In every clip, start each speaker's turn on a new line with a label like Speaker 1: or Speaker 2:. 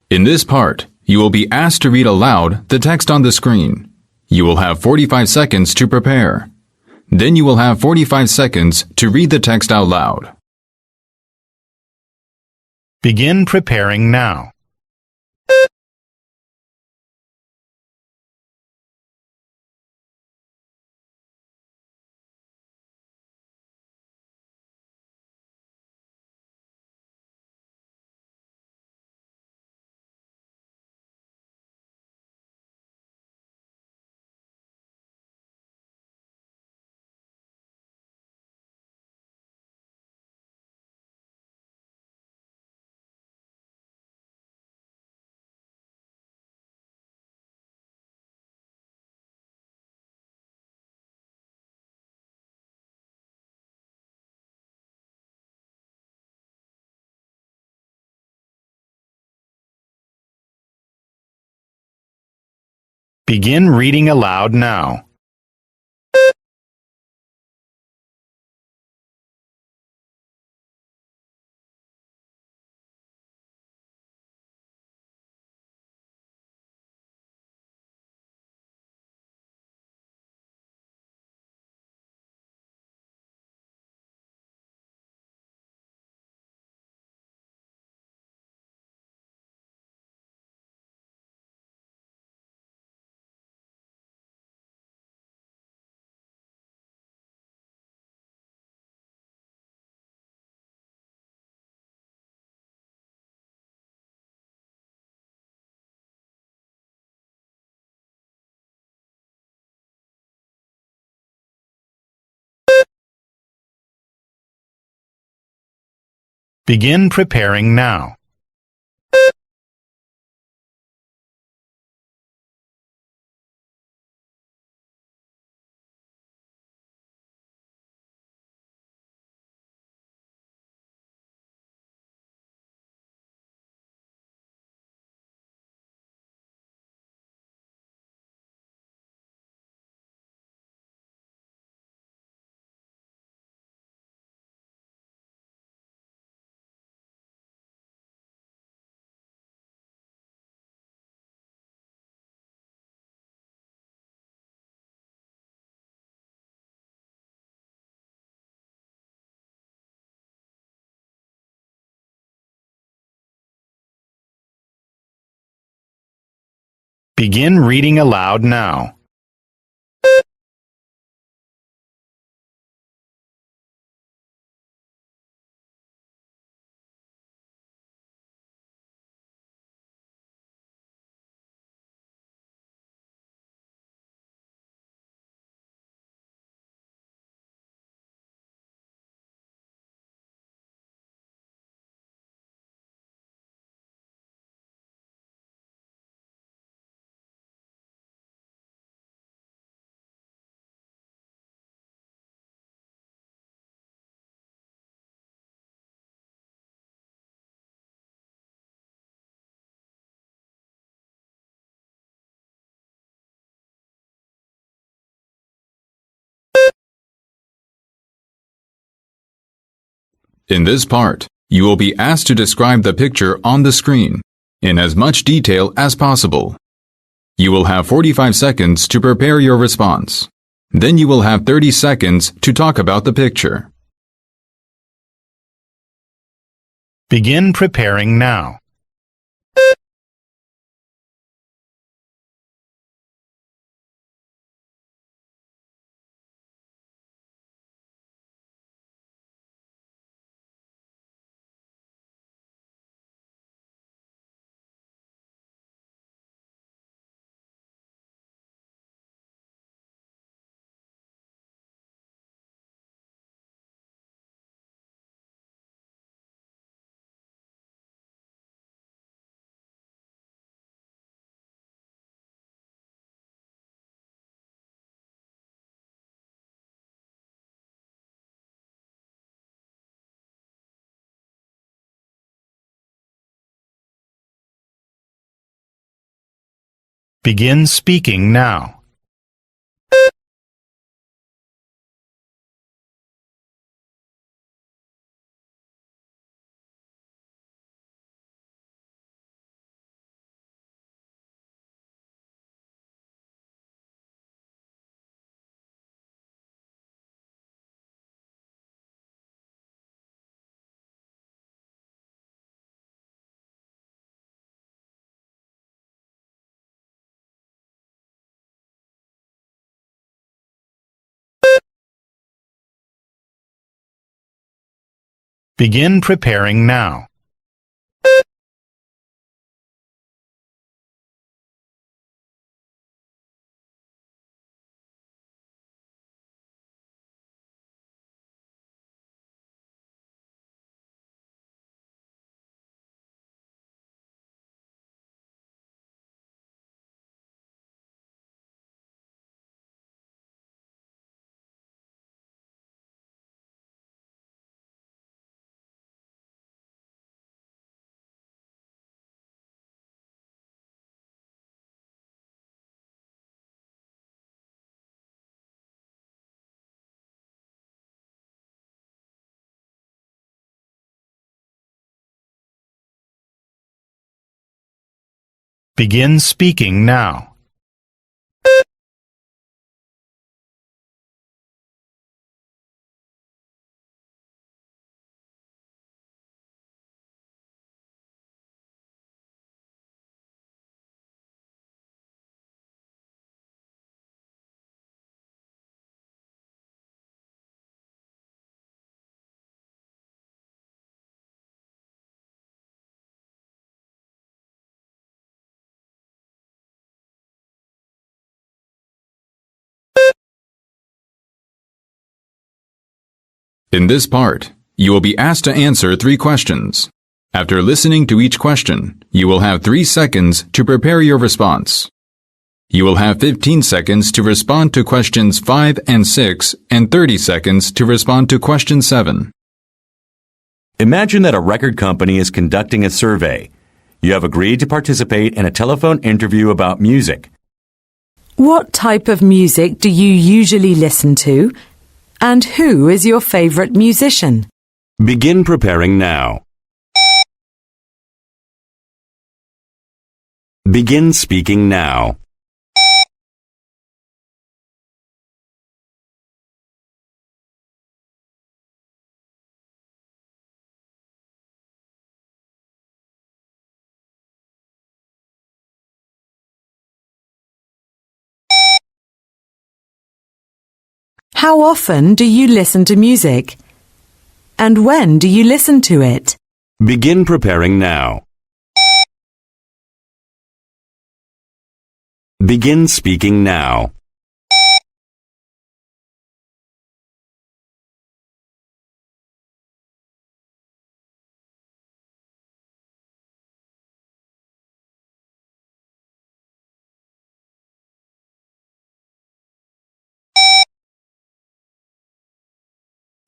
Speaker 1: In this part, you will be asked to read aloud the text on the screen. You will have 45 seconds to prepare. Then you will have 45 seconds to read the text out loud.
Speaker 2: Begin preparing now. Begin reading aloud now. Begin preparing now. Begin reading aloud now.
Speaker 1: In this part, you will be asked to describe the picture on the screen in as much detail as possible. You will have 45 seconds to prepare your response. Then you will have 30 seconds to talk about the picture.
Speaker 2: Begin preparing now. Begin speaking now. Begin preparing now. Begin speaking now.
Speaker 1: In this part, you will be asked to answer 3 questions. After listening to each question, you will have 3 seconds to prepare your response. You will have 15 seconds to respond to questions 5 and 6 and 30 seconds to respond to question 7.
Speaker 3: Imagine that a record company is conducting a survey. You have agreed to participate in a telephone interview about music.
Speaker 4: What type of music do you usually listen to? And who is your favorite musician?
Speaker 3: Begin preparing now. Begin speaking now.
Speaker 4: How often do you listen to music? And when do you listen to it?
Speaker 3: Begin preparing now. Begin speaking now.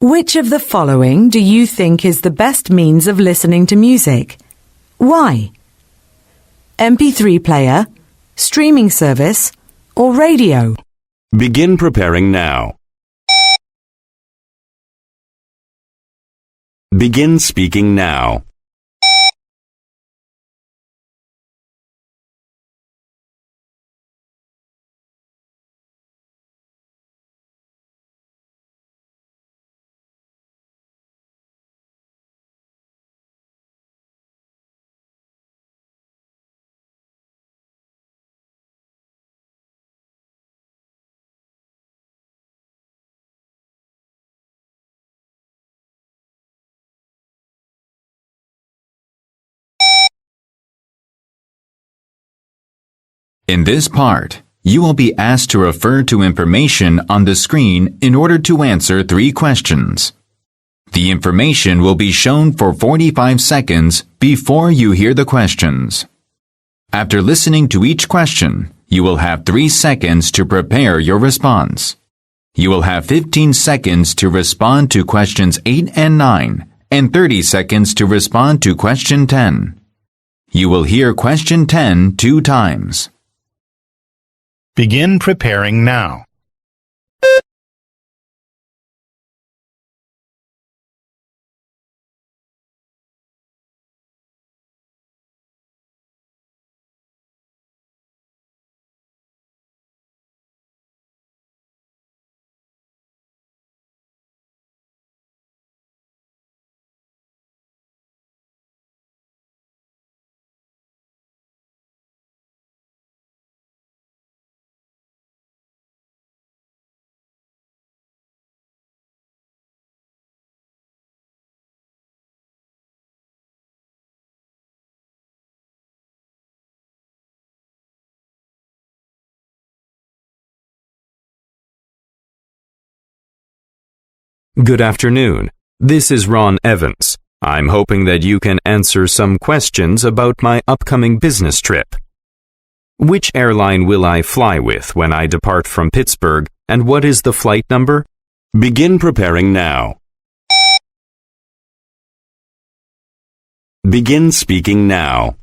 Speaker 4: Which of the following do you think is the best means of listening to music? Why? MP3 player, streaming service, or radio?
Speaker 3: Begin preparing now. Begin speaking now.
Speaker 1: In this part, you will be asked to refer to information on the screen in order to answer 3 questions. The information will be shown for 45 seconds before you hear the questions. After listening to each question, you will have 3 seconds to prepare your response. You will have 15 seconds to respond to questions 8 and 9, and 30 seconds to respond to question 10. You will hear question 10 2 times.
Speaker 2: Begin preparing now.
Speaker 5: Good afternoon. This is Ron Evans. I'm hoping that you can answer some questions about my upcoming business trip. Which airline will I fly with when I depart from Pittsburgh, and what is the flight number?
Speaker 3: Begin preparing now. Begin speaking now.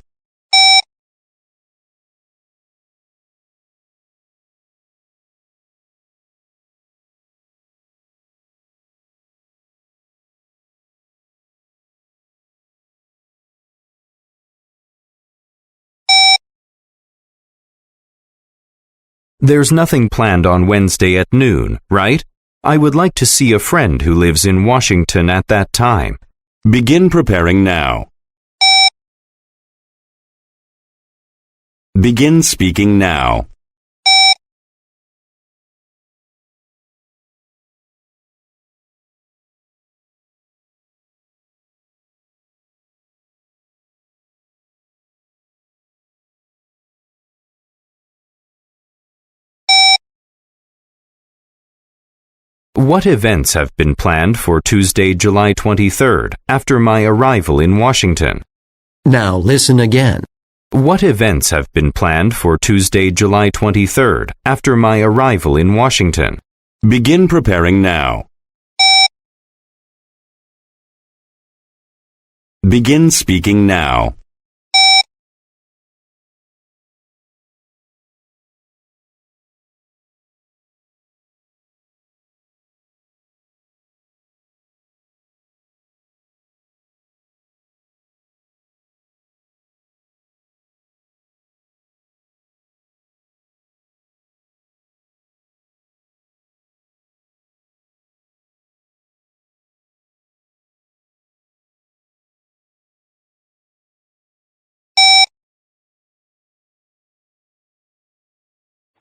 Speaker 5: There's nothing planned on Wednesday at noon, right? I would like to see a friend who lives in Washington at that time.
Speaker 3: Begin preparing now. Begin speaking now.
Speaker 5: What events have been planned for Tuesday, July 23rd, after my arrival in Washington?
Speaker 6: Now listen again.
Speaker 5: What events have been planned for Tuesday, July 23rd, after my arrival in Washington?
Speaker 3: Begin preparing now. Begin speaking now.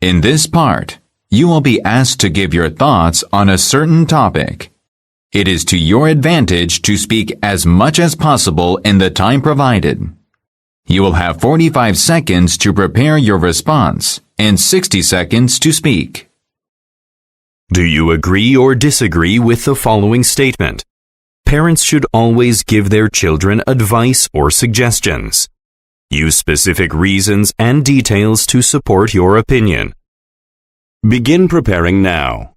Speaker 1: In this part, you will be asked to give your thoughts on a certain topic. It is to your advantage to speak as much as possible in the time provided. You will have 45 seconds to prepare your response and 60 seconds to speak.
Speaker 5: Do you agree or disagree with the following statement? Parents should always give their children advice or suggestions. Use specific reasons and details to support your opinion.
Speaker 3: Begin preparing now.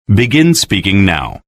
Speaker 3: Begin speaking now.